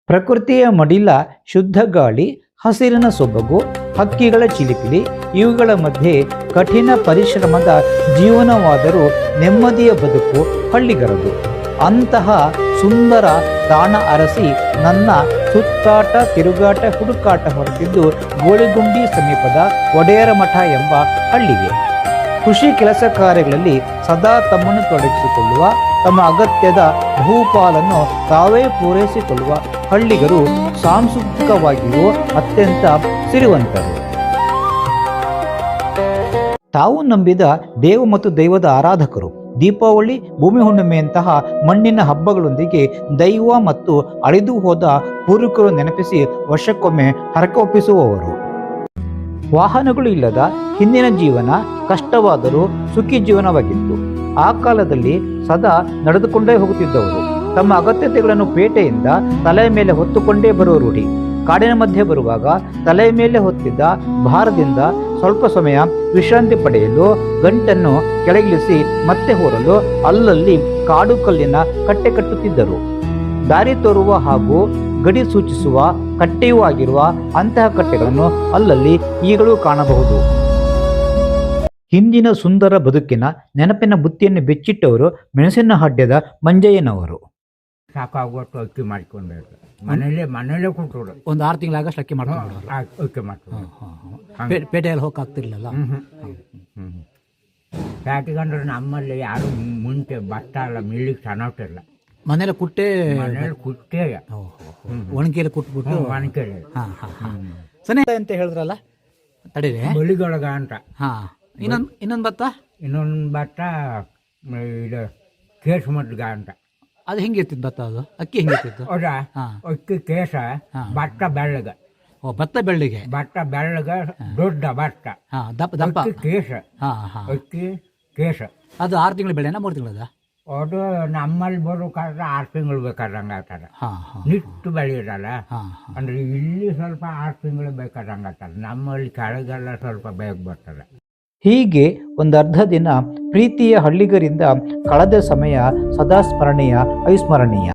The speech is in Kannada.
ಪ್ರಕೃತಿಯ ಮಡಿಲ, ಶುದ್ಧ ಗಾಳಿ, ಹಸಿರಿನ ಸೊಬಗು, ಹಕ್ಕಿಗಳ ಚಿಲಿಪಿಲಿ ಇವುಗಳ ಮಧ್ಯೆ ಕಠಿಣ ಪರಿಶ್ರಮದ ಜೀವನವಾದರೂ ನೆಮ್ಮದಿಯ ಬದುಕು ಹಳ್ಳಿಗರದು. ಅಂತಹ ಸುಂದರ ತಾಣ ಅರಸಿ ನನ್ನ ಸುತ್ತಾಟ ತಿರುಗಾಟ ಹುಡುಕಾಟ ಹೊರಟಿದ್ದು ಗೋಳಿಗುಂಡಿ ಸಮೀಪದ ಒಡೆಯರ ಮಠ ಎಂಬ ಹಳ್ಳಿಗೆ. ಕೃಷಿ ಕೆಲಸ ಕಾರ್ಯಗಳಲ್ಲಿ ಸದಾ ತಮ್ಮನ್ನು ತೊಡಗಿಸಿಕೊಳ್ಳುವ, ತಮ್ಮ ಅಗತ್ಯದ ಬಹುಪಾಲನ್ನು ತಾವೇ ಪೂರೈಸಿಕೊಳ್ಳುವ ಹಳ್ಳಿಗರು ಸಾಂಸ್ಕೃತಿಕವಾಗಿಯೂ ಅತ್ಯಂತ ಸಿರಿವಂತರು. ತಾವು ನಂಬಿದ ದೇವ ಮತ್ತು ದೈವದ ಆರಾಧಕರು. ದೀಪಾವಳಿ, ಭೂಮಿ ಹುಣ್ಣಿಮೆಯಂತಹ ಮಣ್ಣಿನ ಹಬ್ಬಗಳೊಂದಿಗೆ ದೈವ ಮತ್ತು ಅಳಿದು ಹೋದ ಪೂರ್ವಿಕರು ನೆನಪಿಸಿ ವರ್ಷಕ್ಕೊಮ್ಮೆ ಹರಕೆ ಒಪ್ಪಿಸುವವರು. ವಾಹನಗಳು ಇಲ್ಲದ ಹಿಂದಿನ ಜೀವನ ಕಷ್ಟವಾದರೂ ಸುಖಿ ಜೀವನವಾಗಿತ್ತು. ಆ ಕಾಲದಲ್ಲಿ ಸದಾ ನಡೆದುಕೊಂಡೇ ಹೋಗುತ್ತಿದ್ದವರು. ತಮ್ಮ ಅಗತ್ಯತೆಗಳನ್ನು ಪೇಟೆಯಿಂದ ತಲೆಯ ಮೇಲೆ ಹೊತ್ತುಕೊಂಡೇ ಬರುವ ರೂಢಿ. ಕಾಡಿನ ಮಧ್ಯೆ ಬರುವಾಗ ತಲೆಯ ಮೇಲೆ ಹೊತ್ತಿದ್ದ ಭಾರದಿಂದ ಸ್ವಲ್ಪ ಸಮಯ ವಿಶ್ರಾಂತಿ ಪಡೆಯಲು ಗಂಟನ್ನು ಕೆಳಗಿಳಿಸಿ ಮತ್ತೆ ಹೊರಲು ಅಲ್ಲಲ್ಲಿ ಕಾಡು ಕಲ್ಲಿನ ಕಟ್ಟೆ ಕಟ್ಟುತ್ತಿದ್ದರು. ದಾರಿ ತೋರುವ ಹಾಗೂ ಗಡಿ ಸೂಚಿಸುವ ಕಟ್ಟೆಯೂ ಆಗಿರುವ ಅಂತಹ ಕಟ್ಟೆಗಳನ್ನು ಅಲ್ಲಲ್ಲಿ ಈಗಲೂ ಕಾಣಬಹುದು. ಹಿಂದಿನ ಸುಂದರ ಬದುಕಿನ ನೆನಪಿನ ಬುತ್ತಿಯನ್ನು ಬೆಚ್ಚಿಟ್ಟವರು ಮೆಣಸಿನ ಹಡ್ಯದ ಮಂಜಯ್ಯನವರು. ಸಾಕಾಗುವಷ್ಟು ಅಕ್ಕಿ ಮಾಡ್ಕೊಂಡು ಮನೇಲೆ ಕೊಟ್ಟರು. ಒಂದು 6 ತಿಂಗಳಾಗಷ್ಟು ಅಕ್ಕಿ ಮಾಡ್ಕೊಂಡು ಅಕ್ಕಿ ಮಾಡ್ಕೊಂಡು ಪೇಟೆಯಲ್ಲಿ ಹೋಗಕ್ಕಾಗ್ತಿರ್ಲಿಲ್ಲ. ಪ್ಯಾಟಿಗಂಡ್ರೆ ನಮ್ಮಲ್ಲಿ ಯಾರು ಮುಂಚೆ ಭತ್ತ ಎಲ್ಲ ಮಿಲ್ಲಿಗೆ ಚೆನ್ನಾಗಿಲ್ಲ. ಮನೇಲಿ ಕುಟ್ಟೆ ಕುಟ್ಟೆ ಒಣಕೆಯಲ್ಲಿ ಕುಟ್ಬಿಟ್ಟು ಒಣಕೆಲೆ ಸನಿ ಅಂತ ಹೇಳಿದ್ರಲ್ಲ, ತಡೀರಿ. ಬಲಿಗೊಳಗ ಅಂತ. ಇನ್ನೊಂದು ಭತ್ತ ಇದು ಕೇಸ್ ಮಡ್ಗ ಅಂತ. ಅದು ಹೆಂಗಿರ್ತಿತ್ತು ಭತ್ತ? ಅದು ಅಕ್ಕಿ ಹೆಂಗಿರ್ತಿತ್ತು? ಹೌದಾ? ಅಕ್ಕಿ ಕೇಸ, ಭತ್ತ ಬೆಳ್ಳಗ. ಭತ್ತ ಬೆಳ್ಳಿಗೆ. ಭತ್ತ ಬೆಳ್ಳಗ ದೊಡ್ಡ ಭತ್ತ. ದಪ್ಪ ಕೇಸ. ಅಕ್ಕಿ ಕೇಸ. ಅದು 6 ತಿಂಗಳು ಬೆಳೆನಾ 3 ತಿಂಗಳದ? ಅದು ನಮ್ಮಲ್ಲಿ ಬರ್ಬೇಕಾದ್ರೆ 6 ತಿಂಗಳು ಬೇಕಾದಂಗೆ ಆಗ್ತದೆ. ನಿಟ್ಟು ಬೆಳೆಯೋದಲ್ಲ. ಅಂದ್ರೆ ಇಲ್ಲಿ ಸ್ವಲ್ಪ 6 ತಿಂಗಳು ಬೇಕಾದಂಗೆ ಆಗ್ತದೆ. ನಮ್ಮಲ್ಲಿ ಕೆಳಗೆಲ್ಲ ಸ್ವಲ್ಪ ಬೇಗ ಬರ್ತದೆ. ಹೀಗೆ ಒಂದರ್ಧ ದಿನ ಪ್ರೀತಿಯ ಹಳ್ಳಿಗರಿಂದ ಕಳೆದ ಸಮಯ ಸದಾ ಸ್ಮರಣೀಯ, ಅವಿಸ್ಮರಣೀಯ.